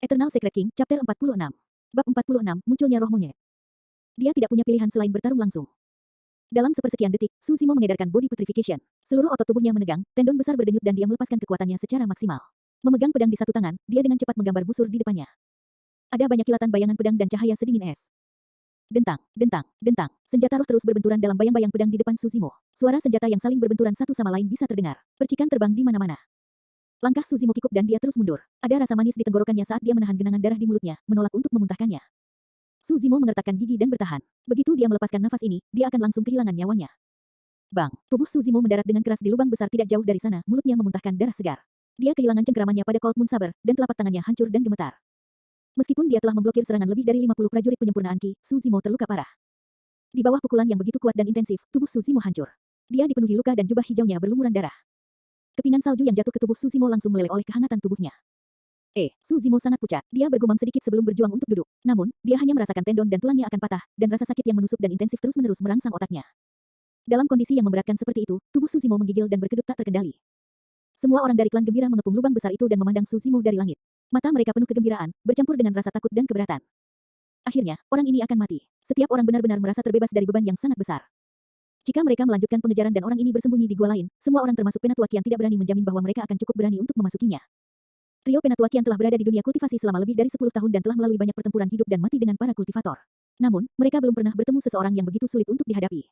Eternal Secret King, Chapter 46. Bab 46, munculnya roh monyet. Dia tidak punya pilihan selain bertarung langsung. Dalam sepersekian detik, Su Zimo mengedarkan body putrification. Seluruh otot tubuhnya menegang, tendon besar berdenyut dan dia melepaskan kekuatannya secara maksimal. Memegang pedang di satu tangan, dia dengan cepat menggambar busur di depannya. Ada banyak kilatan bayangan pedang dan cahaya sedingin es. Dentang, dentang, dentang. Senjata roh terus berbenturan dalam bayang-bayang pedang di depan Su Zimo. Suara senjata yang saling berbenturan satu sama lain bisa terdengar. Percikan terbang di mana-mana. Langkah Su Zimo kikuk dan dia terus mundur. Ada rasa manis di tenggorokannya saat dia menahan genangan darah di mulutnya, menolak untuk memuntahkannya. Su Zimo mengertakkan gigi dan bertahan. Begitu dia melepaskan nafas ini, dia akan langsung kehilangan nyawanya. Bang! Tubuh Su Zimo mendarat dengan keras di lubang besar tidak jauh dari sana, mulutnya memuntahkan darah segar. Dia kehilangan cengkeramannya pada Cold Moon Saber, dan telapak tangannya hancur dan gemetar. Meskipun dia telah memblokir serangan lebih dari 50 prajurit penyempurnaan Ki, Su Zimo terluka parah. Di bawah pukulan yang begitu kuat dan intensif, tubuh Su Zimo hancur. Dia dipenuhi luka dan jubah hijaunya berlumuran darah. Kepingan salju yang jatuh ke tubuh Su Zimo langsung meleleh oleh kehangatan tubuhnya. Su Zimo sangat pucat. Dia bergumam sedikit sebelum berjuang untuk duduk. Namun, dia hanya merasakan tendon dan tulangnya akan patah, dan rasa sakit yang menusuk dan intensif terus-menerus merangsang otaknya. Dalam kondisi yang memberatkan seperti itu, tubuh Su Zimo menggigil dan berkedut tak terkendali. Semua orang dari klan gembira mengepung lubang besar itu dan memandang Su Zimo dari langit. Mata mereka penuh kegembiraan, bercampur dengan rasa takut dan keberatan. Akhirnya, orang ini akan mati. Setiap orang benar-benar merasa terbebas dari beban yang sangat besar. Jika mereka melanjutkan pengejaran dan orang ini bersembunyi di gua lain, semua orang termasuk Penatua Qian tidak berani menjamin bahwa mereka akan cukup berani untuk memasukinya. Trio Penatua Qian telah berada di dunia kultivasi selama lebih dari 10 tahun dan telah melalui banyak pertempuran hidup dan mati dengan para kultivator. Namun, mereka belum pernah bertemu seseorang yang begitu sulit untuk dihadapi.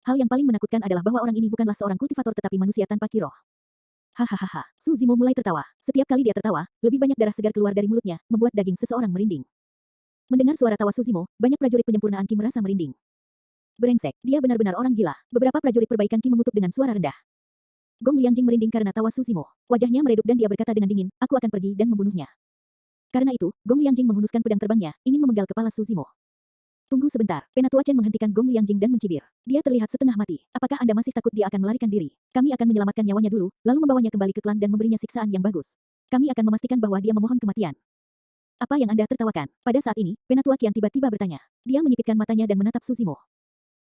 Hal yang paling menakutkan adalah bahwa orang ini bukanlah seorang kultivator tetapi manusia tanpa kiroh. Hahaha. Su Zimo mulai tertawa. Setiap kali dia tertawa, lebih banyak darah segar keluar dari mulutnya, membuat daging seseorang merinding. Mendengar suara tawa Su Zimo, banyak prajurit penyempurnaan Qi merasa merinding. Brengsek, dia benar-benar orang gila. Beberapa prajurit perbaikan Qi mengutuk dengan suara rendah. Gong Liangjing merinding karena tawa Su Zimo. Wajahnya meredup dan dia berkata dengan dingin, aku akan pergi dan membunuhnya. Karena itu, Gong Liangjing menghunuskan pedang terbangnya, ingin memenggal kepala Su Zimo. Tunggu sebentar, Penatua Chen menghentikan Gong Liangjing dan mencibir. Dia terlihat setengah mati. Apakah Anda masih takut dia akan melarikan diri? Kami akan menyelamatkan nyawanya dulu, lalu membawanya kembali ke klan dan memberinya siksaan yang bagus. Kami akan memastikan bahwa dia memohon kematian. Apa yang Anda tertawakan? Pada saat ini, Penatua Qian tiba-tiba bertanya. Dia menyipitkan matanya dan menatap Su Zimo.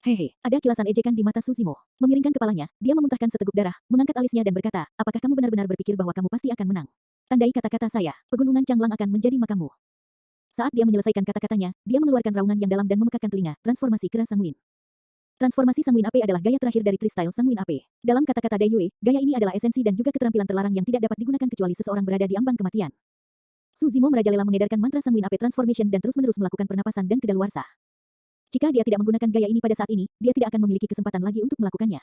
Hehe, ada kilasan ejekan di mata Su Zimo. Memiringkan kepalanya, dia memuntahkan seteguk darah, mengangkat alisnya dan berkata, apakah kamu benar-benar berpikir bahwa kamu pasti akan menang? Tandai kata-kata saya, pegunungan Changlang akan menjadi makammu. Saat dia menyelesaikan kata-katanya, dia mengeluarkan raungan yang dalam dan memekakkan telinga, transformasi kera sanguin. Transformasi sanguin ape adalah gaya terakhir dari freestyle sanguin ape. Dalam kata-kata Dai Yue, gaya ini adalah esensi dan juga keterampilan terlarang yang tidak dapat digunakan kecuali seseorang berada di ambang kematian. Su Zimo merajalela mengedarkan mantra sanguin ape transformation dan terus-menerus melakukan pernapasan dan kedaluarsa. Jika dia tidak menggunakan gaya ini pada saat ini, dia tidak akan memiliki kesempatan lagi untuk melakukannya.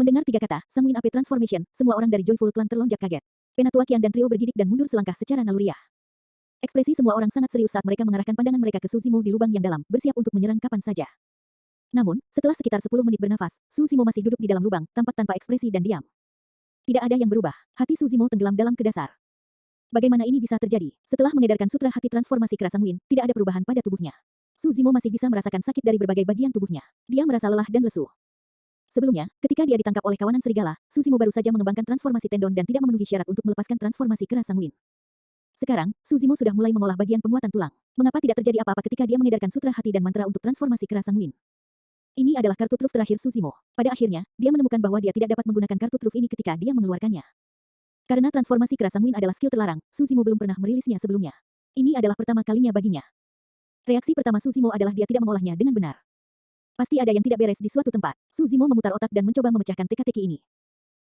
Mendengar tiga kata, sanguin ape transformation, semua orang dari Joyful Clan terlonjak kaget. Penatua Qian dan trio bergidik dan mundur selangkah secara naluriah. Ekspresi semua orang sangat serius saat mereka mengarahkan pandangan mereka ke Su Zimo di lubang yang dalam, bersiap untuk menyerang kapan saja. Namun, setelah sekitar 10 menit bernafas, Su Zimo masih duduk di dalam lubang, tampak tanpa ekspresi dan diam. Tidak ada yang berubah. Hati Su Zimo tenggelam dalam ke dasar. Bagaimana ini bisa terjadi? Setelah mengedarkan sutra hati transformasi kera sanguin, tidak ada perubahan pada tubuhnya. Su Zimo masih bisa merasakan sakit dari berbagai bagian tubuhnya. Dia merasa lelah dan lesu. Sebelumnya, ketika dia ditangkap oleh kawanan serigala, Su Zimo baru saja mengembangkan transformasi tendon dan tidak memenuhi syarat untuk melepaskan transformasi kera sanguin. Sekarang, Su Zimo sudah mulai mengolah bagian penguatan tulang. Mengapa tidak terjadi apa-apa ketika dia mengedarkan sutra hati dan mantra untuk transformasi kera sanguin? Ini adalah kartu truf terakhir Su Zimo. Pada akhirnya, dia menemukan bahwa dia tidak dapat menggunakan kartu truf ini ketika dia mengeluarkannya. Karena transformasi kera sanguin adalah skill terlarang, Su Zimo belum pernah merilisnya sebelumnya. Ini adalah pertama kalinya baginya. Reaksi pertama Su Zimo adalah dia tidak mengolahnya dengan benar. Pasti ada yang tidak beres di suatu tempat. Su Zimo memutar otak dan mencoba memecahkan teka-teki ini.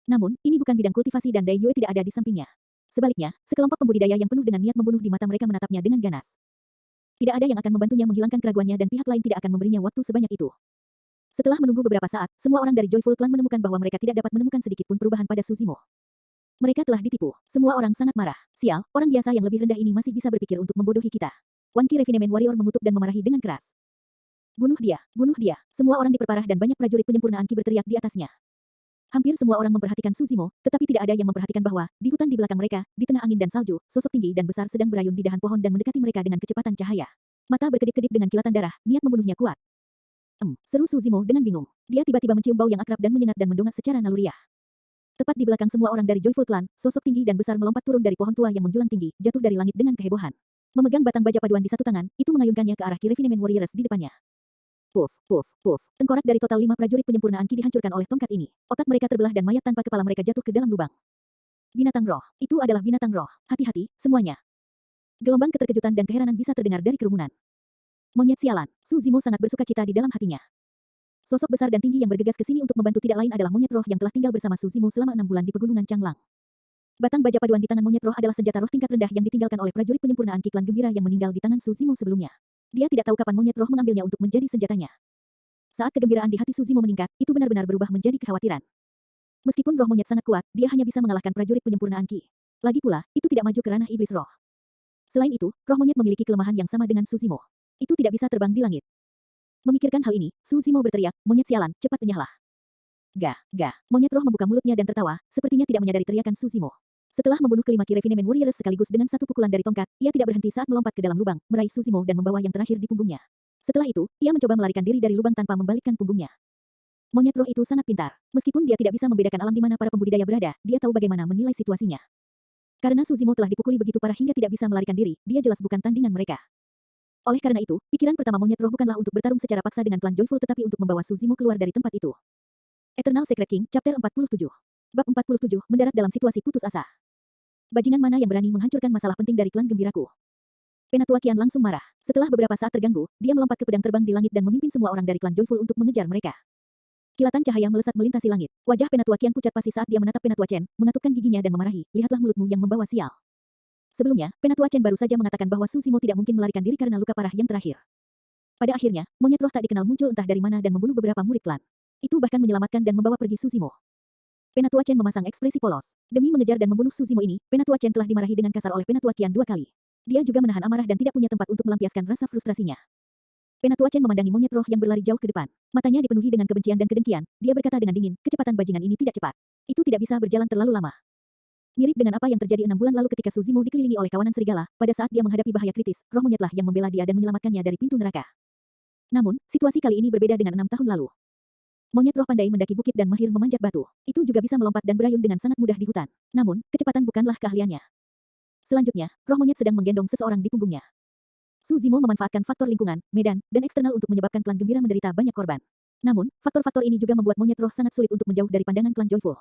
Namun, ini bukan bidang kultivasi dan Dai Yue tidak ada di sampingnya. Sebaliknya, sekelompok pembudidaya yang penuh dengan niat membunuh di mata mereka menatapnya dengan ganas. Tidak ada yang akan membantunya menghilangkan keraguannya dan pihak lain tidak akan memberinya waktu sebanyak itu. Setelah menunggu beberapa saat, semua orang dari Joyful Clan menemukan bahwa mereka tidak dapat menemukan sedikit pun perubahan pada Su Zimo. Mereka telah ditipu. Semua orang sangat marah. Sial, orang biasa yang lebih rendah ini masih bisa berpikir untuk membodohi kita. Wan Qi Refinement Warrior mengutuk dan memarahi dengan keras. Bunuh dia, bunuh dia. Semua orang diperparah dan banyak prajurit penyempurnaan Qi berteriak di atasnya. Hampir semua orang memperhatikan Su Zimo, tetapi tidak ada yang memperhatikan bahwa, di hutan di belakang mereka, di tengah angin dan salju, sosok tinggi dan besar sedang berayun di dahan pohon dan mendekati mereka dengan kecepatan cahaya. Mata berkedip-kedip dengan kilatan darah, niat membunuhnya kuat. Seru Su Zimo dengan bingung. Dia tiba-tiba mencium bau yang akrab dan menyengat dan mendongak secara naluriah. Tepat di belakang semua orang dari Joyful Clan, sosok tinggi dan besar melompat turun dari pohon tua yang menjulang tinggi, jatuh dari langit dengan kehebohan. Memegang batang baja paduan di satu tangan, itu mengayunkannya ke arah Qi Refinement Warriors di depannya. Puff, puff, puff. Tengkorak dari total 5 prajurit penyempurnaan Qi dihancurkan oleh tongkat ini. Otak mereka terbelah dan mayat tanpa kepala mereka jatuh ke dalam lubang. Binatang roh. Itu adalah binatang roh. Hati-hati, semuanya. Gelombang keterkejutan dan keheranan bisa terdengar dari kerumunan. Monyet sialan, Su Zimo sangat bersuka cita di dalam hatinya. Sosok besar dan tinggi yang bergegas ke sini untuk membantu tidak lain adalah monyet roh yang telah tinggal bersama Su Zimo selama 6 bulan di pegunungan Changlang. Batang baja paduan di tangan monyet roh adalah senjata roh tingkat rendah yang ditinggalkan oleh prajurit penyempurnaan Kiklan Gembira yang meninggal di tangan Su Zimo sebelumnya. Dia tidak tahu kapan monyet roh mengambilnya untuk menjadi senjatanya. Saat kegembiraan di hati Su Zimo meningkat, itu benar-benar berubah menjadi kekhawatiran. Meskipun roh monyet sangat kuat, dia hanya bisa mengalahkan prajurit penyempurnaan Ki. Lagi pula, itu tidak maju ke ranah iblis roh. Selain itu, roh monyet memiliki kelemahan yang sama dengan Su Zimo. Itu tidak bisa terbang di langit. Memikirkan hal ini, Su Zimo berteriak, monyet sialan, cepat enyahlah. Gah, gah. Monyet roh membuka mulutnya dan tertawa, sepertinya tidak menyadari teriakan Su Zimo. Setelah membunuh kelima Ki Refinement Warriors sekaligus dengan satu pukulan dari tongkat, ia tidak berhenti saat melompat ke dalam lubang, meraih Su Zimo dan membawa yang terakhir di punggungnya. Setelah itu, ia mencoba melarikan diri dari lubang tanpa membalikkan punggungnya. Monyet roh itu sangat pintar. Meskipun dia tidak bisa membedakan alam di mana para pembudidaya berada, dia tahu bagaimana menilai situasinya. Karena Su Zimo telah dipukuli begitu parah hingga tidak bisa melarikan diri, dia jelas bukan tandingan mereka. Oleh karena itu, pikiran pertama monyet roh bukanlah untuk bertarung secara paksa dengan klan Joyful tetapi untuk membawa Su Zimo keluar dari tempat itu. Eternal Secret King, Chapter 47. Bab 47, mendarat dalam situasi putus asa. Bajingan mana yang berani menghancurkan masalah penting dari klan gembiraku? Penatua Qian langsung marah. Setelah beberapa saat terganggu, dia melompat ke pedang terbang di langit dan memimpin semua orang dari klan Joyful untuk mengejar mereka. Kilatan cahaya melesat melintasi langit. Wajah Penatua Qian pucat pasi saat dia menatap Penatua Chen, mengatupkan giginya dan memarahi, lihatlah mulutmu yang membawa sial. Sebelumnya, Penatua Chen baru saja mengatakan bahwa Su Zimo tidak mungkin melarikan diri karena luka parah yang terakhir. Pada akhirnya, monyet roh tak dikenal muncul entah dari mana dan membunuh beberapa murid klan. Itu bahkan menyelamatkan dan membawa pergi Su Zimo. Penatua Chen memasang ekspresi polos. Demi mengejar dan membunuh Su Zimo ini, Penatua Chen telah dimarahi dengan kasar oleh Penatua Qian 2 kali. Dia juga menahan amarah dan tidak punya tempat untuk melampiaskan rasa frustrasinya. Penatua Chen memandangi monyet roh yang berlari jauh ke depan. Matanya dipenuhi dengan kebencian dan kedengkian. Dia berkata dengan dingin, kecepatan bajingan ini tidak cepat. Itu tidak bisa berjalan terlalu lama. Mirip dengan apa yang terjadi 6 bulan lalu ketika Su Zimo dikelilingi oleh kawanan serigala, pada saat dia menghadapi bahaya kritis, roh monyetlah yang membela dia dan menyelamatkannya dari pintu neraka. Namun, situasi kali ini berbeda dengan 6 tahun lalu. Monyet roh pandai mendaki bukit dan mahir memanjat batu. Itu juga bisa melompat dan berayun dengan sangat mudah di hutan. Namun, kecepatan bukanlah keahliannya. Selanjutnya, roh monyet sedang menggendong seseorang di punggungnya. Su Zimo memanfaatkan faktor lingkungan, medan, dan eksternal untuk menyebabkan klan gembira menderita banyak korban. Namun, faktor-faktor ini juga membuat monyet roh sangat sulit untuk menjauh dari pandangan klan Joyful.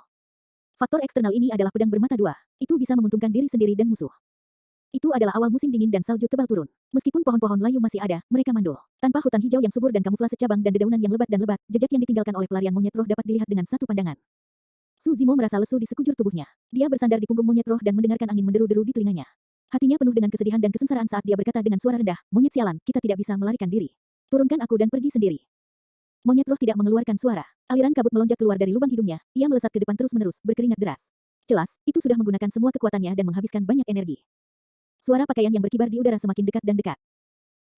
Faktor eksternal ini adalah pedang bermata dua. Itu bisa menguntungkan diri sendiri dan musuh. Itu adalah awal musim dingin dan salju tebal turun. Meskipun pohon-pohon layu masih ada, mereka mandul. Tanpa hutan hijau yang subur dan kamuflase cabang dan dedaunan yang lebat, jejak yang ditinggalkan oleh pelarian monyet roh dapat dilihat dengan satu pandangan. Su Zimo merasa lesu di sekujur tubuhnya. Dia bersandar di punggung monyet roh dan mendengarkan angin menderu-deru di telinganya. Hatinya penuh dengan kesedihan dan kesengsaraan saat dia berkata dengan suara rendah, monyet sialan, kita tidak bisa melarikan diri. Turunkan aku dan pergi sendiri. Monyet roh tidak mengeluarkan suara. Aliran kabut melonjak keluar dari lubang hidungnya, ia melesat ke depan terus-menerus, berkeringat deras. Jelas, itu sudah menggunakan semua kekuatannya dan menghabiskan banyak energi. Suara pakaian yang berkibar di udara semakin dekat dan dekat.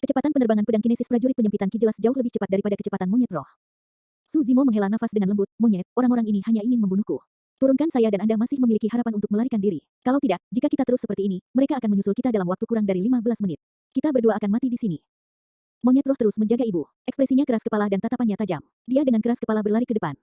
Kecepatan penerbangan pedang kinesis prajurit penyempitan Ki jelas jauh lebih cepat daripada kecepatan monyet roh. Su Zimo menghela nafas dengan lembut, monyet, orang-orang ini hanya ingin membunuhku. Turunkan saya dan Anda masih memiliki harapan untuk melarikan diri. Kalau tidak, jika kita terus seperti ini, mereka akan menyusul kita dalam waktu kurang dari 15 menit. Kita berdua akan mati di sini. Monyet roh terus menjaga ibu. Ekspresinya keras kepala dan tatapannya tajam. Dia dengan keras kepala berlari ke depan.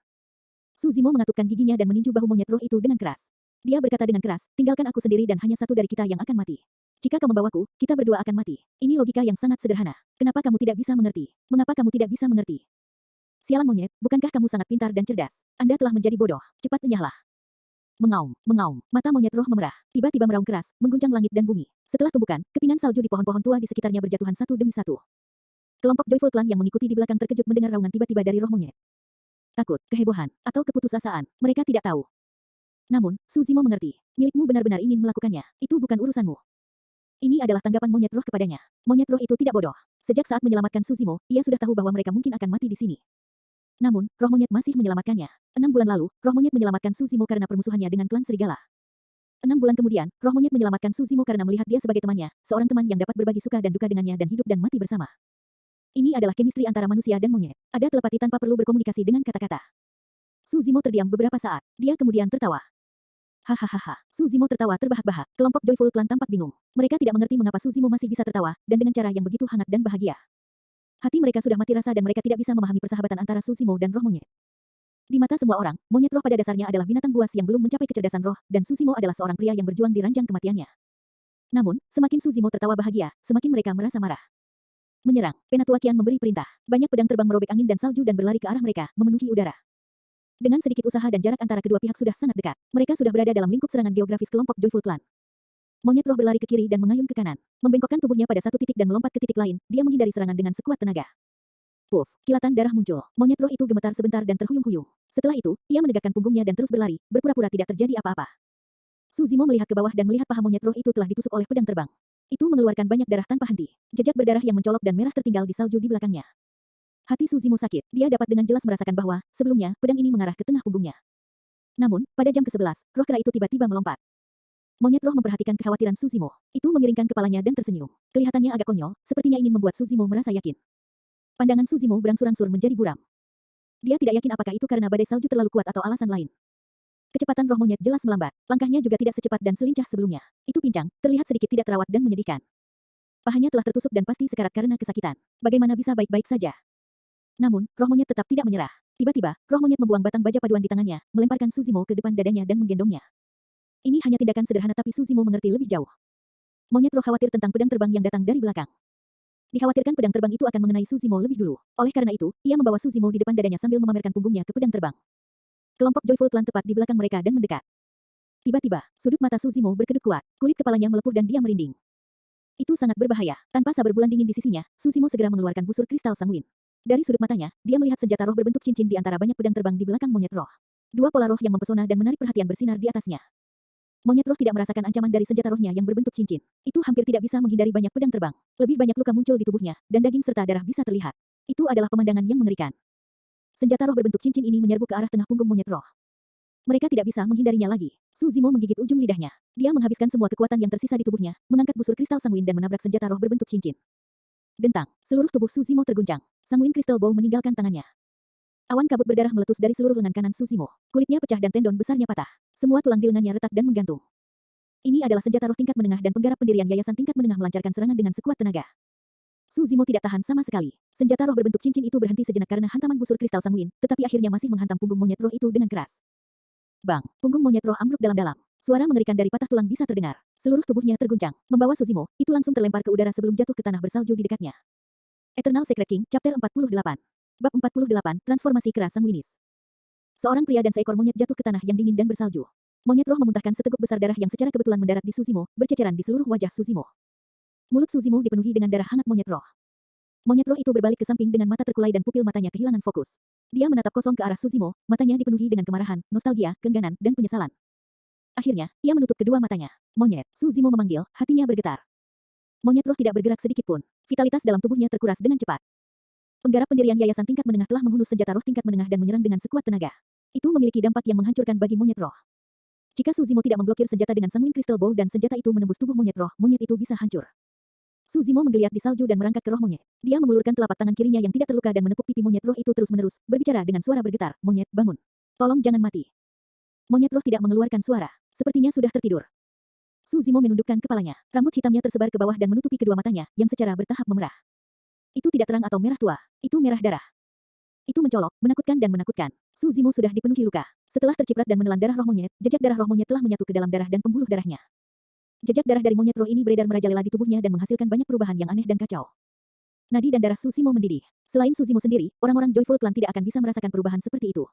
Su Zimo mengatupkan giginya dan meninju bahu monyet roh itu dengan keras. Dia berkata dengan keras, tinggalkan aku sendiri dan hanya satu dari kita yang akan mati. Jika kau membawaku, kita berdua akan mati. Ini logika yang sangat sederhana. Kenapa kamu tidak bisa mengerti? Mengapa kamu tidak bisa mengerti? Sialan monyet, bukankah kamu sangat pintar dan cerdas? Anda telah menjadi bodoh. Cepat enyahlah. Mengaum, mengaum. Mata monyet roh memerah. Tiba-tiba meraung keras, mengguncang langit dan bumi. Setelah tumbukan, kepingan salju di pohon-pohon tua di sekitarnya berjatuhan satu demi satu. Kelompok Joyful Clan yang mengikuti di belakang terkejut mendengar raungan tiba-tiba dari roh monyet. Takut, kehebohan, atau keputusasaan, mereka tidak tahu. Namun, Su Zimo mengerti. Milikmu benar-benar ingin melakukannya. Itu bukan urusanmu. Ini adalah tanggapan monyet roh kepadanya. Monyet roh itu tidak bodoh. Sejak saat menyelamatkan Su Zimo, ia sudah tahu bahwa mereka mungkin akan mati di sini. Namun, roh monyet masih menyelamatkannya. 6 bulan lalu, roh monyet menyelamatkan Su Zimo karena permusuhannya dengan klan serigala. 6 bulan kemudian, roh monyet menyelamatkan Su Zimo karena melihat dia sebagai temannya, seorang teman yang dapat berbagi suka dan duka dengannya dan hidup dan mati bersama. Ini adalah chemistry antara manusia dan monyet. Ada telepati tanpa perlu berkomunikasi dengan kata-kata. Su Zimo terdiam beberapa saat. Dia kemudian tertawa. Hahaha. Su Zimo tertawa terbahak-bahak. Kelompok Joyful Clan tampak bingung. Mereka tidak mengerti mengapa Su Zimo masih bisa tertawa, dan dengan cara yang begitu hangat dan bahagia. Hati mereka sudah mati rasa dan mereka tidak bisa memahami persahabatan antara Su Zimo dan roh monyet. Di mata semua orang, monyet roh pada dasarnya adalah binatang buas yang belum mencapai kecerdasan roh, dan Su Zimo adalah seorang pria yang berjuang di ranjang kematiannya. Namun, semakin Su Zimo tertawa bahagia, semakin mereka merasa marah. Menyerang, Penatua Qian memberi perintah. Banyak pedang terbang merobek angin dan salju dan berlari ke arah mereka, memenuhi udara. Dengan sedikit usaha dan jarak antara kedua pihak sudah sangat dekat, mereka sudah berada dalam lingkup serangan geografis kelompok Joyful Clan. Monyet roh berlari ke kiri dan mengayun ke kanan. Membengkokkan tubuhnya pada satu titik dan melompat ke titik lain, dia menghindari serangan dengan sekuat tenaga. Puff, kilatan darah muncul. Monyet roh itu gemetar sebentar dan terhuyung-huyung. Setelah itu, ia menegakkan punggungnya dan terus berlari, berpura-pura tidak terjadi apa-apa. Suzimo melihat ke bawah dan melihat paha monyet roh itu telah ditusuk oleh pedang terbang. Itu mengeluarkan banyak darah tanpa henti. Jejak berdarah yang mencolok dan merah tertinggal di salju di belakangnya. Hati Suzimo sakit. Dia dapat dengan jelas merasakan bahwa, sebelumnya, pedang ini mengarah ke tengah punggungnya. Namun, pada jam ke-11, roh kera itu tiba-tiba melompat. Monyet roh memperhatikan kekhawatiran Suzimo. Itu mengiringkan kepalanya dan tersenyum. Kelihatannya agak konyol, sepertinya ingin membuat Suzimo merasa yakin. Pandangan Suzimo berangsur-angsur menjadi buram. Dia tidak yakin apakah itu karena badai salju terlalu kuat atau alasan lain. Kecepatan roh monyet jelas melambat. Langkahnya juga tidak secepat dan selincah sebelumnya. Itu pincang, terlihat sedikit tidak terawat dan menyedihkan. Pahanya telah tertusuk dan pasti sekarat karena kesakitan. Bagaimana bisa baik-baik saja? Namun, roh monyet tetap tidak menyerah. Tiba-tiba, roh monyet membuang batang baja paduan di tangannya, melemparkan Suzimo ke depan dadanya dan menggendongnya. Ini hanya tindakan sederhana tapi Suzimo mengerti lebih jauh. Monyet roh khawatir tentang pedang terbang yang datang dari belakang. Dikhawatirkan pedang terbang itu akan mengenai Suzimo lebih dulu. Oleh karena itu, ia membawa Suzimo di depan dadanya sambil memamerkan punggungnya ke pedang terbang. Kelompok Joyful Clan tepat di belakang mereka dan mendekat. Tiba-tiba, sudut mata Suzimo berkedut kuat, kulit kepalanya melepuh dan dia merinding. Itu sangat berbahaya. Tanpa sabar bulan dingin di sisinya, Suzimo segera mengeluarkan busur kristal sanguin. Dari sudut matanya, dia melihat senjata roh berbentuk cincin di antara banyak pedang terbang di belakang monyet roh. Dua pola roh yang mempesona dan menarik perhatian bersinar di atasnya. Monyet roh tidak merasakan ancaman dari senjata rohnya yang berbentuk cincin. Itu hampir tidak bisa menghindari banyak pedang terbang. Lebih banyak luka muncul di tubuhnya, dan daging serta darah bisa terlihat. Itu adalah pemandangan yang mengerikan. Senjata roh berbentuk cincin ini menyerbu ke arah tengah punggung monyet roh. Mereka tidak bisa menghindarinya lagi. Suzimo menggigit ujung lidahnya. Dia menghabiskan semua kekuatan yang tersisa di tubuhnya, mengangkat busur kristal sanguin dan menabrak senjata roh berbentuk cincin. Dentang, seluruh tubuh Suzimo terguncang. Sanguin kristal bow meninggalkan tangannya. Awan kabut berdarah meletus dari seluruh lengan kanan Suzimo. Kulitnya pecah dan tendon besarnya patah. Semua tulang di lengannya retak dan menggantung. Ini adalah senjata roh tingkat menengah dan penggarap pendirian yayasan tingkat menengah melancarkan serangan dengan sekuat tenaga. Suzimo tidak tahan sama sekali. Senjata roh berbentuk cincin itu berhenti sejenak karena hantaman busur kristal sanguin, tetapi akhirnya masih menghantam punggung monyet roh itu dengan keras. Bang, punggung monyet roh ambruk dalam-dalam. Suara mengerikan dari patah tulang bisa terdengar. Seluruh tubuhnya terguncang. Membawa Suzimo, itu langsung terlempar ke udara sebelum jatuh ke tanah bersalju di dekatnya. Eternal Secret King, Chapter 48. Bab 48, Transformasi Kera Sanguinis. Seorang pria dan seekor monyet jatuh ke tanah yang dingin dan bersalju. Monyet roh memuntahkan seteguk besar darah yang secara kebetulan mendarat di Suzimo, berceceran di seluruh wajah Suzimo. Mulut Suzimo dipenuhi dengan darah hangat monyet roh. Monyet roh itu berbalik ke samping dengan mata terkulai dan pupil matanya kehilangan fokus. Dia menatap kosong ke arah Suzimo, matanya dipenuhi dengan kemarahan, nostalgia, keengganan, dan penyesalan. Akhirnya, ia menutup kedua matanya. Monyet, Suzimo memanggil, hatinya bergetar. Monyet roh tidak bergerak sedikit pun. Vitalitas dalam tubuhnya terkuras dengan cepat. Penggarap pendirian yayasan tingkat menengah telah menghunus senjata roh tingkat menengah dan menyerang dengan sekuat tenaga. Itu memiliki dampak yang menghancurkan bagi monyet roh. Jika Suzimo tidak memblokir senjata dengan sanguin crystal bow dan senjata itu menembus tubuh monyet roh, monyet itu bisa hancur. Suzimo menggeliat di salju dan merangkak ke roh monyet. Dia mengulurkan telapak tangan kirinya yang tidak terluka dan menepuk pipi monyet roh itu terus-menerus, berbicara dengan suara bergetar, "Monyet, bangun. Tolong jangan mati." Monyet roh tidak mengeluarkan suara. Sepertinya sudah tertidur. Suzimo menundukkan kepalanya. Rambut hitamnya tersebar ke bawah dan menutupi kedua matanya, yang secara bertahap memerah. Itu tidak terang atau merah tua. Itu merah darah. Itu mencolok, menakutkan dan menakutkan. Suzimo sudah dipenuhi luka. Setelah terciprat dan menelan darah roh monyet, jejak darah roh monyet telah menyatu ke dalam darah dan pembuluh darahnya. Jejak darah dari monyet roh ini beredar merajalela di tubuhnya dan menghasilkan banyak perubahan yang aneh dan kacau. Nadi dan darah Suzimo mendidih. Selain Suzimo sendiri, orang-orang Joyful Clan tidak akan bisa merasakan perubahan seperti itu.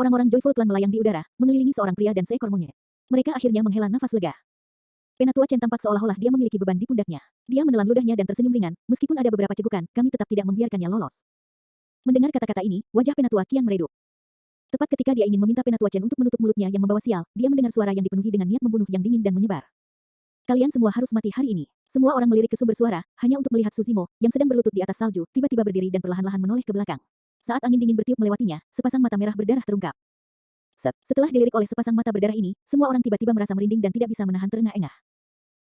Orang-orang Joyful Clan melayang di udara, mengelilingi seorang pria dan seekor monyet. Mereka akhirnya menghela nafas lega. Penatua Chen tampak seolah-olah dia memiliki beban di pundaknya. Dia menelan ludahnya dan tersenyum ringan, meskipun ada beberapa cegukan, kami tetap tidak membiarkannya lolos. Mendengar kata-kata ini, wajah Penatua kian meredup. Tepat ketika dia ingin meminta Penatua Chen untuk menutup mulutnya yang membawa sial, dia mendengar suara yang dipenuhi dengan niat membunuh yang dingin dan menyebar. Kalian semua harus mati hari ini. Semua orang melirik ke sumber suara, hanya untuk melihat Suzimo, yang sedang berlutut di atas salju, tiba-tiba berdiri dan perlahan-lahan menoleh ke belakang. Saat angin dingin bertiup melewatinya, sepasang mata merah berdarah terungkap. Setelah dilirik oleh sepasang mata berdarah ini, semua orang tiba-tiba merasa merinding dan tidak bisa menahan terengah-engah.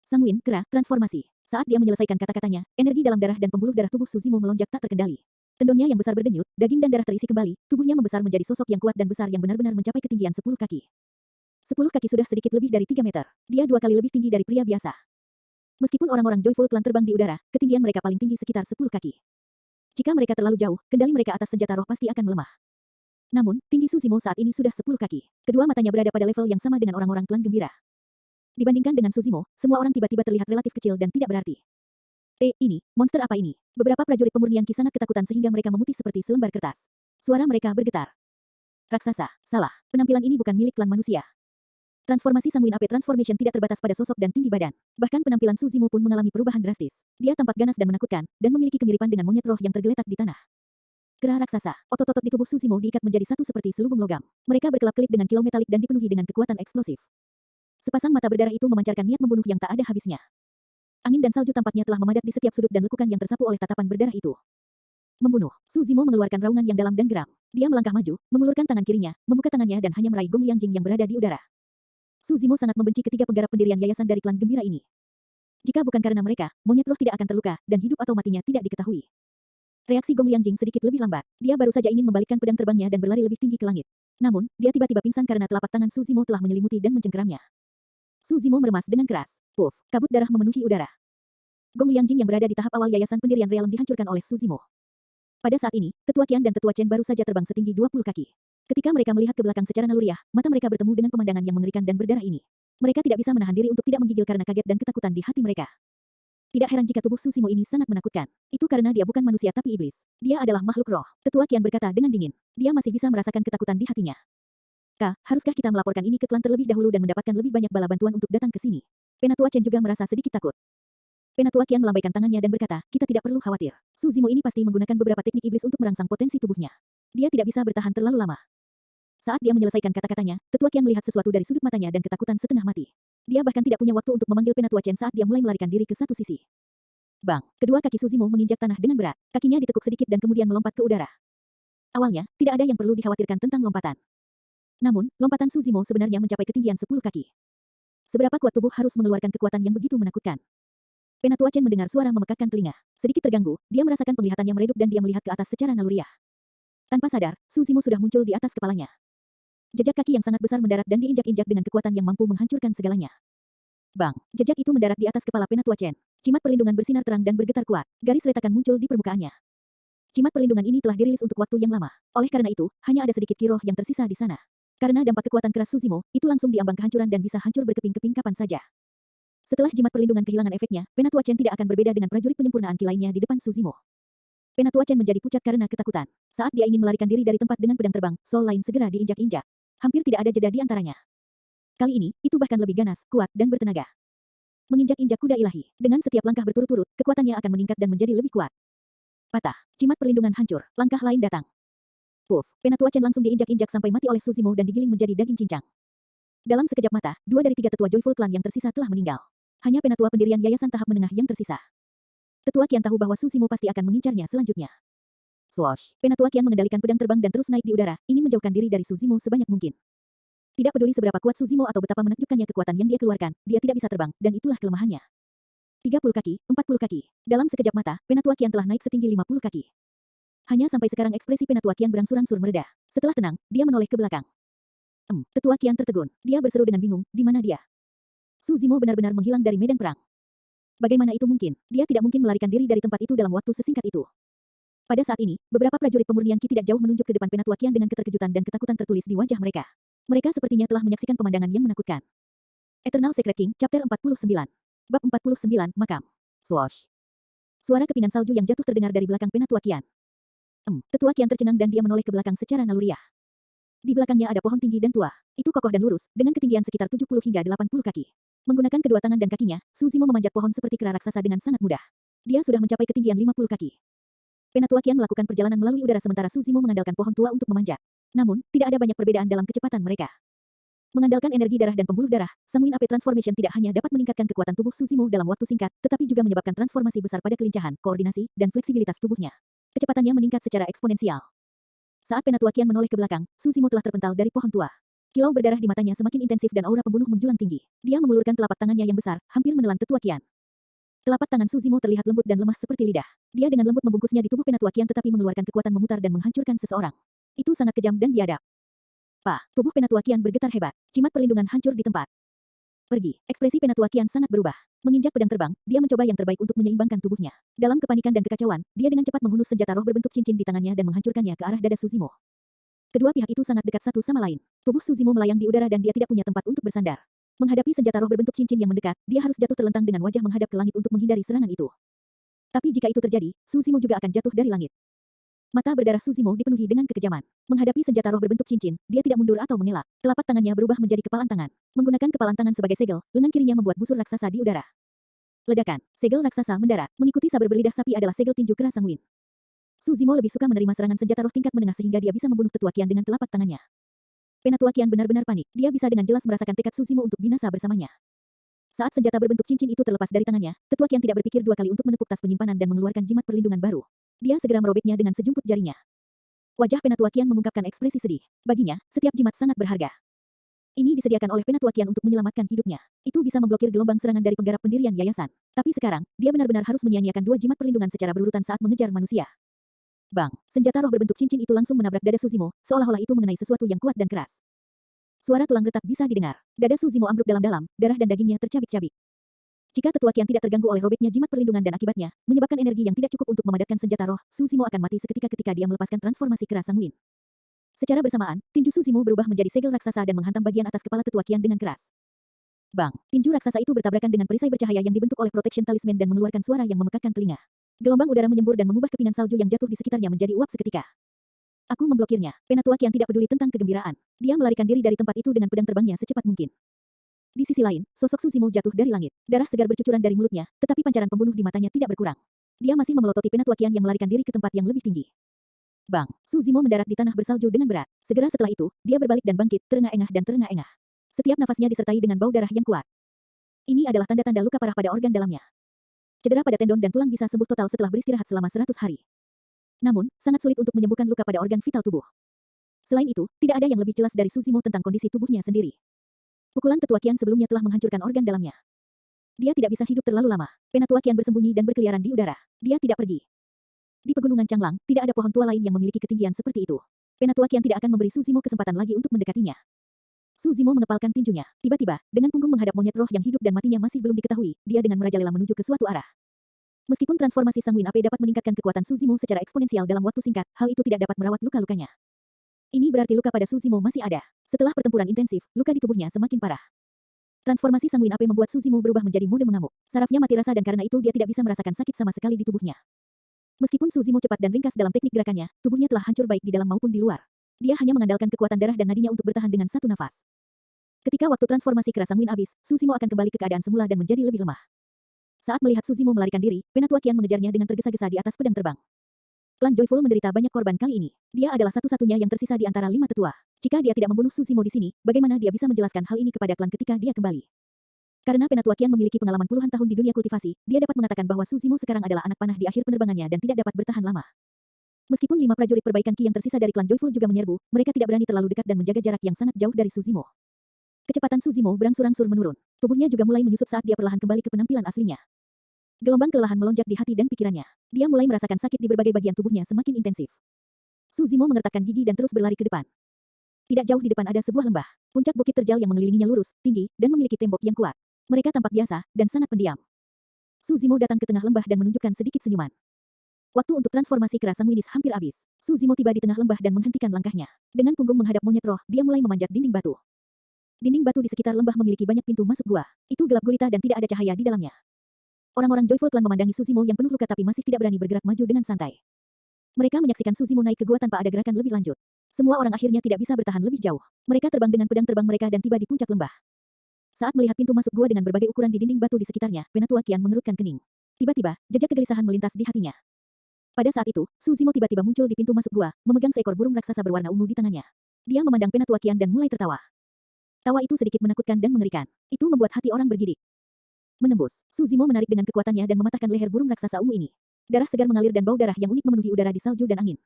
Sanguin, kera, transformasi. Saat dia menyelesaikan kata-katanya, energi dalam darah dan pembuluh darah tubuh Suzimo melonjak tak terkendali. Tendonnya yang besar berdenyut, daging dan darah terisi kembali, tubuhnya membesar menjadi sosok yang kuat dan besar yang benar-benar mencapai ketinggian 10 kaki. 10 kaki sudah sedikit lebih dari 3 meter. Dia 2 kali lebih tinggi dari pria biasa. Meskipun orang-orang Joyful Clan terbang di udara, ketinggian mereka paling tinggi sekitar 10 kaki. Jika mereka terlalu jauh, kendali mereka atas senjata roh pasti akan melemah. Namun, tinggi Suzimo saat ini sudah 10 kaki. Kedua matanya berada pada level yang sama dengan orang-orang klan gembira. Dibandingkan dengan Suzimo, semua orang tiba-tiba terlihat relatif kecil dan tidak berarti. Ini, monster apa ini? Beberapa prajurit pemurnian Ki sangat ketakutan sehingga mereka memutih seperti selembar kertas. Suara mereka bergetar. Raksasa, salah. Penampilan ini bukan milik klan manusia. Transformasi Sanguine Ape Transformation tidak terbatas pada sosok dan tinggi badan. Bahkan penampilan Su Zimo pun mengalami perubahan drastis. Dia tampak ganas dan menakutkan, dan memiliki kemiripan dengan monyet roh yang tergeletak di tanah. Kera raksasa, otot-otot di tubuh Su Zimo diikat menjadi satu seperti selubung logam. Mereka berkelap-kelip dengan kilau metalik dan dipenuhi dengan kekuatan eksplosif. Sepasang mata berdarah itu memancarkan niat membunuh yang tak ada habisnya. Angin dan salju tampaknya telah memadat di setiap sudut dan lekukan yang tersapu oleh tatapan berdarah itu. Membunuh. Su Zimo mengeluarkan raungan yang dalam dan geram. Dia melangkah maju, mengulurkan tangan kirinya, membuka tangannya dan hanya meraih Gong Liangjing yang berada di udara. Su Zimo sangat membenci ketiga penggarap pendirian yayasan dari klan gembira ini. Jika bukan karena mereka, monyet roh tidak akan terluka, dan hidup atau matinya tidak diketahui. Reaksi Gong Liangjing sedikit lebih lambat. Dia baru saja ingin membalikkan pedang terbangnya dan berlari lebih tinggi ke langit. Namun, dia tiba-tiba pingsan karena telapak tangan Su Zimo telah menyelimuti dan mencengkeramnya. Su Zimo meremas dengan keras. Puff, kabut darah memenuhi udara. Gong Liangjing yang berada di tahap awal yayasan pendirian realem dihancurkan oleh Su Zimo. Pada saat ini, Tetua Qian dan Tetua Chen baru saja terbang setinggi 20 kaki. Ketika mereka melihat ke belakang secara naluriah, mata mereka bertemu dengan pemandangan yang mengerikan dan berdarah ini. Mereka tidak bisa menahan diri untuk tidak menggigil karena kaget dan ketakutan di hati mereka. Tidak heran jika tubuh Su Zimo ini sangat menakutkan. Itu karena dia bukan manusia tapi iblis. Dia adalah makhluk roh. Tetua Qian berkata dengan dingin. Dia masih bisa merasakan ketakutan di hatinya. Haruskah kita melaporkan ini ke klan terlebih dahulu dan mendapatkan lebih banyak bala bantuan untuk datang ke sini? Penatua Chen juga merasa sedikit takut. Penatua Qian melambaikan tangannya dan berkata, kita tidak perlu khawatir. Su Zimo ini pasti menggunakan beberapa teknik iblis untuk merangsang potensi tubuhnya. Dia tidak bisa bertahan terlalu lama. Saat dia menyelesaikan kata-katanya, Tetua Qian melihat sesuatu dari sudut matanya dan ketakutan setengah mati. Dia bahkan tidak punya waktu untuk memanggil Penatua Chen saat dia mulai melarikan diri ke satu sisi. Bang! Kedua kaki Su Zimo menginjak tanah dengan berat. Kakinya ditekuk sedikit dan kemudian melompat ke udara. Awalnya, tidak ada yang perlu dikhawatirkan tentang lompatan. Namun, lompatan Su Zimo sebenarnya mencapai ketinggian 10 kaki. Seberapa kuat tubuh harus mengeluarkan kekuatan yang begitu menakutkan? Penatua Chen mendengar suara memekakkan telinga. Sedikit terganggu, dia merasakan penglihatannya meredup dan dia melihat ke atas secara naluriah. Tanpa sadar, Su Zimo sudah muncul di atas kepalanya. Jejak kaki yang sangat besar mendarat dan diinjak-injak dengan kekuatan yang mampu menghancurkan segalanya. Bang! Jejak itu mendarat di atas kepala Penatua Chen. Cimat perlindungan bersinar terang dan bergetar kuat. Garis retakan muncul di permukaannya. Cimat perlindungan ini telah dirilis untuk waktu yang lama. Oleh karena itu, hanya ada sedikit kiroh yang tersisa di sana. Karena dampak kekuatan keras Su Zimo, itu langsung diambang kehancuran dan bisa hancur berkeping-keping kapan saja. Setelah jimat perlindungan kehilangan efeknya, Penatua Chen tidak akan berbeda dengan prajurit penyempurnaan ki lainnya di depan Su Zimo. Penatua Chen menjadi pucat karena ketakutan. Saat dia ingin melarikan diri dari tempat dengan pedang terbang, Soul lain segera diinjak-injak. Hampir tidak ada jeda di antaranya. Kali ini, itu bahkan lebih ganas, kuat, dan bertenaga. Menginjak-injak kuda ilahi. Dengan setiap langkah berturut-turut, kekuatannya akan meningkat dan menjadi lebih kuat. Patah. Jimat perlindungan hancur. Langkah lain datang. Puff. Penatua Chen langsung diinjak-injak sampai mati oleh Su Zimo dan digiling menjadi daging cincang. Dalam sekejap mata, 2 dari 3 tetua Joyful Clan yang tersisa telah meninggal. Hanya penatua pendirian yayasan tahap menengah yang tersisa. Tetua Qian tahu bahwa Su Zimo pasti akan mengincarnya selanjutnya. Swoosh. Penatua Qian mengendalikan pedang terbang dan terus naik di udara, ingin menjauhkan diri dari Su Zimo sebanyak mungkin. Tidak peduli seberapa kuat Su Zimo atau betapa menakjubkannya kekuatan yang dia keluarkan, dia tidak bisa terbang, dan itulah kelemahannya. 30 kaki, 40 kaki. Dalam sekejap mata, Penatua Qian telah naik setinggi 50 kaki. Hanya sampai sekarang ekspresi Penatua Qian berangsur-angsur mereda. Setelah tenang, dia menoleh ke belakang. Tetua Qian tertegun. Dia berseru dengan bingung, di mana dia? Su Zimo benar-benar menghilang dari medan perang. Bagaimana itu mungkin? Dia tidak mungkin melarikan diri dari tempat itu dalam waktu sesingkat itu. Pada saat ini, beberapa prajurit pemurnian Qi tidak jauh menunjuk ke depan Penatua Qian dengan keterkejutan dan ketakutan tertulis di wajah mereka. Mereka sepertinya telah menyaksikan pemandangan yang menakutkan. Eternal Secret King, Chapter 49. Bab 49, Makam. Swoosh. Suara kepingan salju yang jatuh terdengar dari belakang Penatua Qian. Tetua Qian tercengang dan dia menoleh ke belakang secara naluriah. Di belakangnya ada pohon tinggi dan tua. Itu kokoh dan lurus, dengan ketinggian sekitar 70 hingga 80 kaki. Menggunakan kedua tangan dan kakinya, Su Zimo memanjat pohon seperti kera raksasa dengan sangat mudah. Dia sudah mencapai ketinggian 50 kaki. Penatua Qian melakukan perjalanan melalui udara sementara Su Zimo mengandalkan pohon tua untuk memanjat. Namun, tidak ada banyak perbedaan dalam kecepatan mereka. Mengandalkan energi darah dan pembuluh darah, Sanguine Ape Transformation tidak hanya dapat meningkatkan kekuatan tubuh Su Zimo dalam waktu singkat, tetapi juga menyebabkan transformasi besar pada kelincahan, koordinasi, dan fleksibilitas tubuhnya. Kecepatannya meningkat secara eksponensial. Saat Penatua Qian menoleh ke belakang, Su Zimo telah terpental dari pohon tua. Kilau berdarah di matanya semakin intensif dan aura pembunuh menjulang tinggi. Dia mengulurkan telapak tangannya yang besar, hampir menelan Tetua Qian. Telapak tangan Su Zimo terlihat lembut dan lemah seperti lidah. Dia dengan lembut membungkusnya di tubuh Penatua Qian tetapi mengeluarkan kekuatan memutar dan menghancurkan seseorang. Itu sangat kejam dan biadab. Tubuh Penatua Qian bergetar hebat. Cimat perlindungan hancur di tempat. Pergi. Ekspresi Penatua Qian sangat berubah. Menginjak pedang terbang, dia mencoba yang terbaik untuk menyeimbangkan tubuhnya. Dalam kepanikan dan kekacauan, dia dengan cepat menghunus senjata roh berbentuk cincin di tangannya dan menghancurkannya ke arah dada Su Zimo. Kedua pihak itu sangat dekat satu sama lain. Tubuh Su Zimo melayang di udara dan dia tidak punya tempat untuk bersandar. Menghadapi senjata roh berbentuk cincin yang mendekat, dia harus jatuh terlentang dengan wajah menghadap ke langit untuk menghindari serangan itu. Tapi jika itu terjadi, Su Zimo juga akan jatuh dari langit. Mata berdarah Suzimo dipenuhi dengan kekejaman. Menghadapi senjata roh berbentuk cincin, dia tidak mundur atau mengelak. Telapak tangannya berubah menjadi kepalan tangan. Menggunakan kepalan tangan sebagai segel, lengan kirinya membuat busur raksasa di udara. Ledakan, segel raksasa mendarat. Mengikuti saber berlidah sapi adalah segel tinju keras sanguin. Suzimo lebih suka menerima serangan senjata roh tingkat menengah sehingga dia bisa membunuh Tetua Qian dengan telapak tangannya. Penatua Qian benar-benar panik. Dia bisa dengan jelas merasakan tekad Suzimo untuk binasa bersamanya. Saat senjata berbentuk cincin itu terlepas dari tangannya, Tetua Qian tidak berpikir dua kali untuk menepuk tas penyimpanan dan mengeluarkan jimat perlindungan baru. Dia segera merobeknya dengan sejumput jarinya. Wajah Penatua Qian mengungkapkan ekspresi sedih. Baginya, setiap jimat sangat berharga. Ini disediakan oleh Penatua Qian untuk menyelamatkan hidupnya. Itu bisa memblokir gelombang serangan dari penggarap pendirian yayasan. Tapi sekarang, dia benar-benar harus menyia-nyiakan dua jimat perlindungan secara berurutan saat mengejar manusia. Bang! Senjata roh berbentuk cincin itu langsung menabrak dada Suzimo, seolah-olah itu mengenai sesuatu yang kuat dan keras. Suara tulang retak bisa didengar. Dada Suzimo ambruk dalam-dalam, darah dan dagingnya tercabik-cabik. Jika Tetua Qian tidak terganggu oleh robeknya jimat perlindungan dan akibatnya, menyebabkan energi yang tidak cukup untuk memadatkan senjata roh, Suzimo akan mati seketika ketika dia melepaskan transformasi keras sanguin. Secara bersamaan, tinju Suzimo berubah menjadi segel raksasa dan menghantam bagian atas kepala Tetua Qian dengan keras. Bang! Tinju raksasa itu bertabrakan dengan perisai bercahaya yang dibentuk oleh protection talisman dan mengeluarkan suara yang memekakkan telinga. Gelombang udara menyembur dan mengubah kepingan salju yang jatuh di sekitarnya menjadi uap seketika. Aku memblokirnya. Penatua Qian tidak peduli tentang kegembiraan. Dia melarikan diri dari tempat itu dengan pedang terbangnya secepat mungkin. Di sisi lain, sosok Suzimo jatuh dari langit. Darah segar bercucuran dari mulutnya, tetapi pancaran pembunuh di matanya tidak berkurang. Dia masih memelototi Penatua Qian yang melarikan diri ke tempat yang lebih tinggi. Bang! Suzimo mendarat di tanah bersalju dengan berat. Segera setelah itu, dia berbalik dan bangkit, terengah-engah dan terengah-engah. Setiap nafasnya disertai dengan bau darah yang kuat. Ini adalah tanda-tanda luka parah pada organ dalamnya. Cedera pada tendon dan tulang bisa sembuh total setelah beristirahat selama 100 hari. Namun, sangat sulit untuk menyembuhkan luka pada organ vital tubuh. Selain itu, tidak ada yang lebih jelas dari Suzimo tentang kondisi tubuhnya sendiri. Pukulan Tetua Qian sebelumnya telah menghancurkan organ dalamnya. Dia tidak bisa hidup terlalu lama. Penatua Qian bersembunyi dan berkeliaran di udara. Dia tidak pergi. Di pegunungan Changlang, tidak ada pohon tua lain yang memiliki ketinggian seperti itu. Penatua Qian tidak akan memberi Suzimo kesempatan lagi untuk mendekatinya. Suzimo mengepalkan tinjunya. Tiba-tiba, dengan punggung menghadap monyet roh yang hidup dan matinya masih belum diketahui, dia dengan merajalela menuju ke suatu arah. Meskipun transformasi sanguin api dapat meningkatkan kekuatan Suzimo secara eksponensial dalam waktu singkat, hal itu tidak dapat merawat luka-lukanya. Ini berarti luka pada Suzimo masih ada. Setelah pertempuran intensif, luka di tubuhnya semakin parah. Transformasi sanguin api membuat Suzimo berubah menjadi mode mengamuk. Sarafnya mati rasa dan karena itu dia tidak bisa merasakan sakit sama sekali di tubuhnya. Meskipun Suzimo cepat dan ringkas dalam teknik gerakannya, tubuhnya telah hancur baik di dalam maupun di luar. Dia hanya mengandalkan kekuatan darah dan nadinya untuk bertahan dengan satu nafas. Ketika waktu transformasi keras sanguin habis, Suzimo akan kembali ke keadaan semula dan menjadi lebih lemah. Saat melihat Suzimo melarikan diri, Penatua Qian mengejarnya dengan tergesa-gesa di atas pedang terbang. Klan Joyful menderita banyak korban kali ini. Dia adalah satu-satunya yang tersisa di antara 5 tetua. Jika dia tidak membunuh Suzimo di sini, bagaimana dia bisa menjelaskan hal ini kepada klan ketika dia kembali? Karena Penatua Qian memiliki pengalaman puluhan tahun di dunia kultivasi, dia dapat mengatakan bahwa Suzimo sekarang adalah anak panah di akhir penerbangannya dan tidak dapat bertahan lama. Meskipun 5 prajurit perbaikan Qi yang tersisa dari klan Joyful juga menyerbu, mereka tidak berani terlalu dekat dan menjaga jarak yang sangat jauh dari Suzimo. Kecepatan Suzimo berangsur-angsur menurun. Tubuhnya juga mulai menyusut saat dia perlahan kembali ke penampilan aslinya. Gelombang kelelahan melonjak di hati dan pikirannya. Dia mulai merasakan sakit di berbagai bagian tubuhnya semakin intensif. Suzimo mengertakkan gigi dan terus berlari ke depan. Tidak jauh di depan ada sebuah lembah. Puncak bukit terjal yang mengelilinginya lurus, tinggi, dan memiliki tembok yang kuat. Mereka tampak biasa dan sangat pendiam. Suzimo datang ke tengah lembah dan menunjukkan sedikit senyuman. Waktu untuk transformasi keras sanguinis hampir habis. Suzimo tiba di tengah lembah dan menghentikan langkahnya. Dengan punggung menghadap monyet roh, dia mulai memanjat dinding batu. Dinding batu di sekitar lembah memiliki banyak pintu masuk gua. Itu gelap gulita dan tidak ada cahaya di dalamnya. Orang-orang Joyful Clan memandangi Suzimo yang penuh luka tapi masih tidak berani bergerak maju dengan santai. Mereka menyaksikan Suzimo naik ke gua tanpa ada gerakan lebih lanjut. Semua orang akhirnya tidak bisa bertahan lebih jauh. Mereka terbang dengan pedang terbang mereka dan tiba di puncak lembah. Saat melihat pintu masuk gua dengan berbagai ukuran di dinding batu di sekitarnya, Penatua Qian mengerutkan kening. Tiba-tiba, jejak kegelisahan melintas di hatinya. Pada saat itu, Suzimo tiba-tiba muncul di pintu masuk gua, memegang seekor burung raksasa berwarna ungu di tangannya. Dia memandang Penatua Qian dan mulai tertawa. Tawa itu sedikit menakutkan dan mengerikan. Itu membuat hati orang bergidik. Menembus, Suzimo menarik dengan kekuatannya dan mematahkan leher burung raksasa ungu ini. Darah segar mengalir dan bau darah yang unik memenuhi udara di salju dan angin.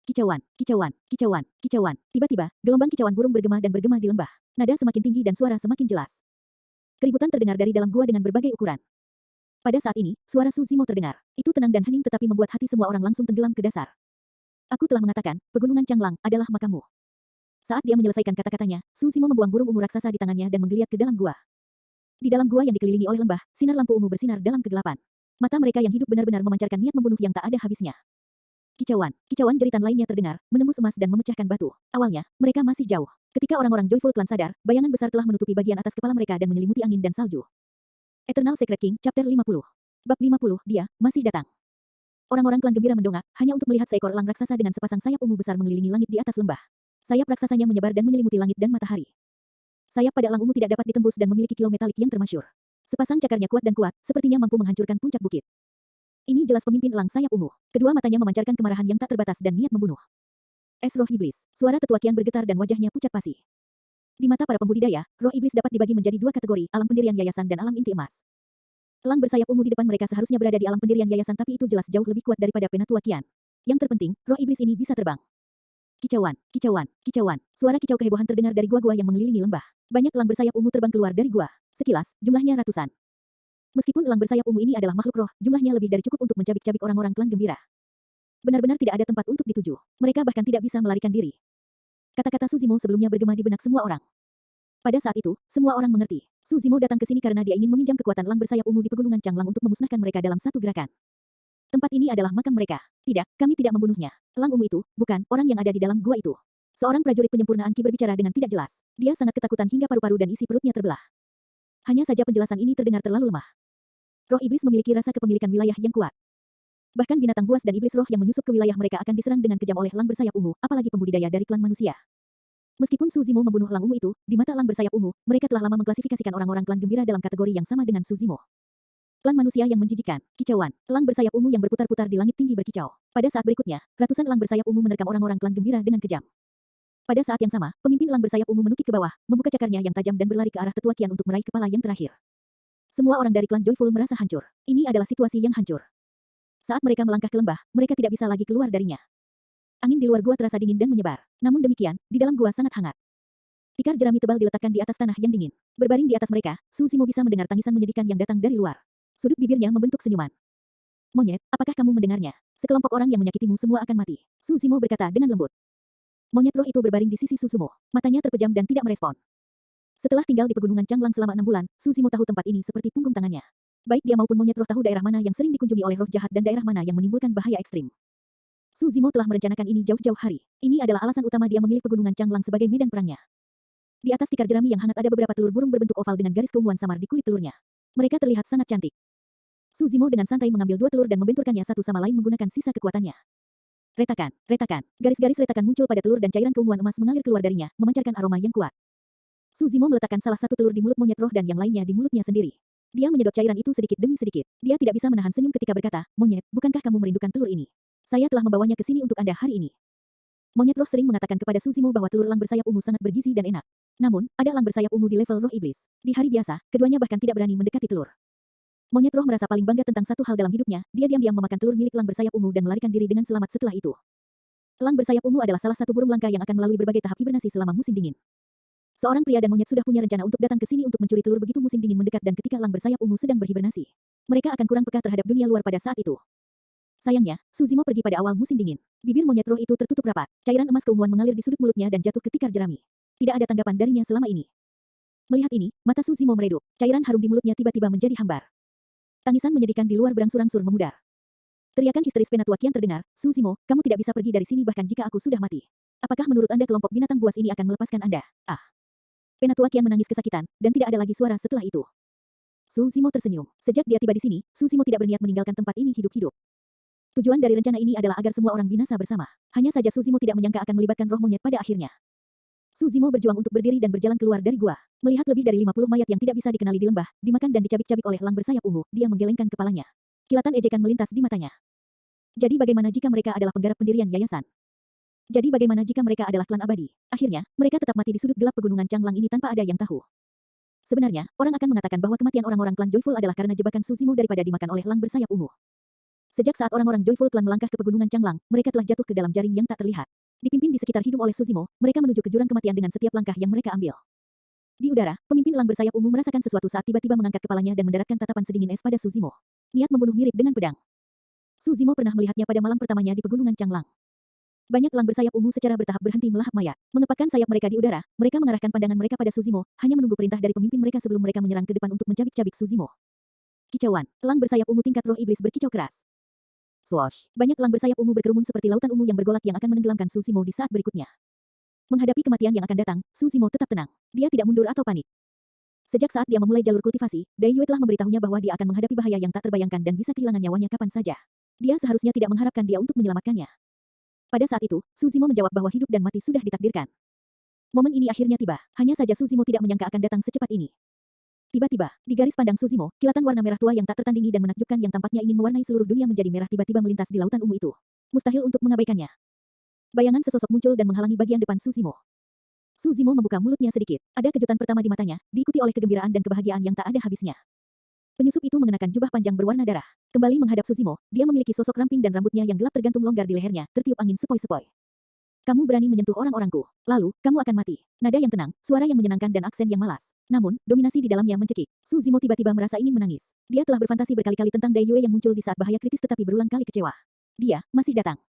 Kicauan, kicauan, kicauan, kicauan. Tiba-tiba, gelombang kicauan burung bergema dan bergema di lembah. Nada semakin tinggi dan suara semakin jelas. Keributan terdengar dari dalam gua dengan berbagai ukuran. Pada saat ini, suara Suzimo terdengar. Itu tenang dan hening tetapi membuat hati semua orang langsung tenggelam ke dasar. Aku telah mengatakan, pegunungan Changlang adalah makammu. Saat dia menyelesaikan kata-katanya, Suzimo membuang burung ungu raksasa di tangannya dan menggeliat ke dalam gua. Di dalam gua yang dikelilingi oleh lembah, sinar lampu ungu bersinar dalam kegelapan. Mata mereka yang hidup benar-benar memancarkan niat membunuh yang tak ada habisnya. Kicauan, kicauan jeritan lainnya terdengar, menembus emas dan memecahkan batu. Awalnya, mereka masih jauh. Ketika orang-orang Joyful Clan sadar, bayangan besar telah menutupi bagian atas kepala mereka dan menyelimuti angin dan salju. Eternal Secret King, Chapter 50. Bab 50, dia masih datang. Orang-orang klan gembira mendongak, hanya untuk melihat seekor elang raksasa dengan sepasang sayap ungu besar mengelilingi langit di atas lembah. Sayap raksasanya menyebar dan menyelimuti langit dan matahari. Sayap pada elang ungu tidak dapat ditembus dan memiliki kilau metalik yang termasyur. Sepasang cakarnya kuat dan kuat, sepertinya mampu menghancurkan puncak bukit. Ini jelas pemimpin elang sayap ungu. Kedua matanya memancarkan kemarahan yang tak terbatas dan niat membunuh. Es roh iblis. Suara tetua Qian bergetar dan wajahnya pucat pasi. Di mata para pembudidaya, roh iblis dapat dibagi menjadi dua kategori, alam pendirian yayasan dan alam inti emas. Elang bersayap ungu di depan mereka seharusnya berada di alam pendirian yayasan, tapi itu jelas jauh lebih kuat daripada penatua Qian. Yang terpenting, roh iblis ini bisa terbang. Kicauan, kicauan, kicauan. Suara kicau kehebohan terdengar dari gua-gua yang mengelilingi lembah. Banyak elang bersayap ungu terbang keluar dari gua. Sekilas, jumlahnya ratusan. Meskipun elang bersayap ungu ini adalah makhluk roh, jumlahnya lebih dari cukup untuk mencabik-cabik orang-orang klan gembira. Benar-benar tidak ada tempat untuk dituju. Mereka bahkan tidak bisa melarikan diri. Kata-kata Suzimo sebelumnya bergema di benak semua orang. Pada saat itu, semua orang mengerti. Suzimo datang ke sini karena dia ingin meminjam kekuatan elang bersayap ungu di pegunungan Changlang untuk memusnahkan mereka dalam satu gerakan. Tempat ini adalah makam mereka. Tidak, kami tidak membunuhnya. Elang ungu itu, bukan, orang yang ada di dalam gua itu. Seorang prajurit penyempurnaan Qi berbicara dengan tidak jelas. Dia sangat ketakutan hingga paru-paru dan isi perutnya terbelah. Hanya saja penjelasan ini terdengar terlalu lemah. Roh iblis memiliki rasa kepemilikan wilayah yang kuat. Bahkan binatang buas dan iblis roh yang menyusup ke wilayah mereka akan diserang dengan kejam oleh elang bersayap ungu, apalagi pembudidaya dari klan manusia. Meskipun Suzimo membunuh elang ungu itu, di mata elang bersayap ungu, mereka telah lama mengklasifikasikan orang-orang klan gembira dalam kategori yang sama dengan Suzimo. Klan manusia yang menjijikan, kicauan, elang bersayap ungu yang berputar-putar di langit tinggi berkicau. Pada saat berikutnya, ratusan elang bersayap ungu menerkam orang-orang klan gembira dengan kejam. Pada saat yang sama, pemimpin elang bersayap ungu menukik ke bawah, membuka cakarnya yang tajam dan berlari ke arah tetua Qian untuk meraih kepala yang terakhir. Semua orang dari klan Joyful merasa hancur. Ini adalah situasi yang hancur. Saat mereka melangkah ke lembah, mereka tidak bisa lagi keluar darinya. Angin di luar gua terasa dingin dan menyebar. Namun demikian, di dalam gua sangat hangat. Tikar jerami tebal diletakkan di atas tanah yang dingin. Berbaring di atas mereka, Suzimo bisa mendengar tangisan menyedihkan yang datang dari luar. Sudut bibirnya membentuk senyuman. Monyet, apakah kamu mendengarnya? Sekelompok orang yang menyakitimu semua akan mati. Suzimo berkata dengan lembut. Monyet roh itu berbaring di sisi Suzumo. Matanya terpejam dan tidak merespon. Setelah tinggal di pegunungan Changlang selama 6 bulan, Suzimo tahu tempat ini seperti punggung tangannya. Baik dia maupun monyet roh tahu daerah mana yang sering dikunjungi oleh roh jahat dan daerah mana yang menimbulkan bahaya ekstrim. Suzimo telah merencanakan ini jauh-jauh hari. Ini adalah alasan utama dia memilih pegunungan Changlang sebagai medan perangnya. Di atas tikar jerami yang hangat ada beberapa telur burung berbentuk oval dengan garis keunguan samar di kulit telurnya. Mereka terlihat sangat cantik. Suzimo dengan santai mengambil 2 telur dan membenturkannya satu sama lain menggunakan sisa kekuatannya. Retakan, retakan. Garis-garis retakan muncul pada telur dan cairan keunguan emas mengalir keluar darinya, memancarkan aroma yang kuat. Suzimo meletakkan salah satu telur di mulut monyet roh dan yang lainnya di mulutnya sendiri. Dia menyedot cairan itu sedikit demi sedikit. Dia tidak bisa menahan senyum ketika berkata, "Monyet, bukankah kamu merindukan telur ini? Saya telah membawanya ke sini untuk Anda hari ini." Monyet roh sering mengatakan kepada Suzimo bahwa telur elang bersayap ungu sangat bergizi dan enak. Namun, ada elang bersayap ungu di level roh iblis. Di hari biasa, keduanya bahkan tidak berani mendekati telur. Monyet roh merasa paling bangga tentang satu hal dalam hidupnya, dia diam-diam memakan telur milik elang bersayap ungu dan melarikan diri dengan selamat setelah itu. Elang bersayap ungu adalah salah satu burung langka yang akan melalui berbagai tahap hibernasi selama musim dingin. Seorang pria dan monyet sudah punya rencana untuk datang ke sini untuk mencuri telur begitu musim dingin mendekat dan ketika elang bersayap ungu sedang berhibernasi. Mereka akan kurang peka terhadap dunia luar pada saat itu. Sayangnya, Suzimo pergi pada awal musim dingin. Bibir monyet roh itu tertutup rapat. Cairan emas keunguan mengalir di sudut mulutnya dan jatuh ke tikar jerami. Tidak ada tanggapan darinya selama ini. Melihat ini, mata Suzimo meredup. Cairan harum di mulutnya tiba-tiba menjadi hambar. Tangisan menyedihkan di luar berangsur-angsur memudar. Teriakan histeris penatua Qian terdengar, "Suzimo, kamu tidak bisa pergi dari sini bahkan jika aku sudah mati. Apakah menurut Anda kelompok binatang buas ini akan melepaskan Anda?" Ah. Penatua Qian menangis kesakitan, dan tidak ada lagi suara setelah itu. Suzimo tersenyum. Sejak dia tiba di sini, Suzimo tidak berniat meninggalkan tempat ini hidup-hidup. Tujuan dari rencana ini adalah agar semua orang binasa bersama. Hanya saja Suzimo tidak menyangka akan melibatkan roh monyet pada akhirnya. Suzimo berjuang untuk berdiri dan berjalan keluar dari gua. Melihat lebih dari 50 mayat yang tidak bisa dikenali di lembah, dimakan dan dicabik-cabik oleh elang bersayap ungu, dia menggelengkan kepalanya. Kilatan ejekan melintas di matanya. Jadi bagaimana jika mereka adalah penggarap pendirian yayasan? Jadi bagaimana jika mereka adalah klan abadi? Akhirnya, mereka tetap mati di sudut gelap pegunungan Changlang ini tanpa ada yang tahu. Sebenarnya, orang akan mengatakan bahwa kematian orang-orang klan Joyful adalah karena jebakan Suzimo daripada dimakan oleh elang bersayap ungu. Sejak saat orang-orang Joyful klan melangkah ke pegunungan Changlang, mereka telah jatuh ke dalam jaring yang tak terlihat. Dipimpin di sekitar hidung oleh Suzimo, mereka menuju ke jurang kematian dengan setiap langkah yang mereka ambil. Di udara, pemimpin elang bersayap ungu merasakan sesuatu saat tiba-tiba mengangkat kepalanya dan mendaratkan tatapan sedingin es pada Suzimo. Niat membunuh mirip dengan pedang. Suzimo pernah melihatnya pada malam pertamanya di pegunungan Changlang. Banyak elang bersayap ungu secara bertahap berhenti melahap mayat. Mengepakkan sayap mereka di udara, mereka mengarahkan pandangan mereka pada Suzimo, hanya menunggu perintah dari pemimpin mereka sebelum mereka menyerang ke depan untuk mencabik-cabik Suzimo. Kicauan, elang bersayap ungu tingkat roh iblis berkicau keras. Swoosh! Banyak elang bersayap ungu berkerumun seperti lautan ungu yang bergolak yang akan menenggelamkan Suzimo di saat berikutnya. Menghadapi kematian yang akan datang, Suzimo tetap tenang. Dia tidak mundur atau panik. Sejak saat dia memulai jalur kultivasi, Dai Yue telah memberitahunya bahwa dia akan menghadapi bahaya yang tak terbayangkan dan bisa kehilangan nyawanya kapan saja. Dia seharusnya tidak mengharapkan dia untuk menyelamatkannya. Pada saat itu, Suzimo menjawab bahwa hidup dan mati sudah ditakdirkan. Momen ini akhirnya tiba, hanya saja Suzimo tidak menyangka akan datang secepat ini. Tiba-tiba, di garis pandang Suzimo, kilatan warna merah tua yang tak tertandingi dan menakjubkan yang tampaknya ingin mewarnai seluruh dunia menjadi merah tiba-tiba melintas di lautan ungu itu. Mustahil untuk mengabaikannya. Bayangan sesosok muncul dan menghalangi bagian depan Suzimo. Suzimo membuka mulutnya sedikit. Ada kejutan pertama di matanya, diikuti oleh kegembiraan dan kebahagiaan yang tak ada habisnya. Penyusup itu mengenakan jubah panjang berwarna darah. Kembali menghadap Suzimo, dia memiliki sosok ramping dan rambutnya yang gelap tergantung longgar di lehernya, tertiup angin sepoi-sepoi. Kamu berani menyentuh orang-orangku. Lalu, kamu akan mati. Nada yang tenang, suara yang menyenangkan dan aksen yang malas. Namun, dominasi di dalamnya mencekik. Suzimo tiba-tiba merasa ingin menangis. Dia telah berfantasi berkali-kali tentang Dai Yue yang muncul di saat bahaya kritis tetapi berulang kali kecewa. Dia masih datang.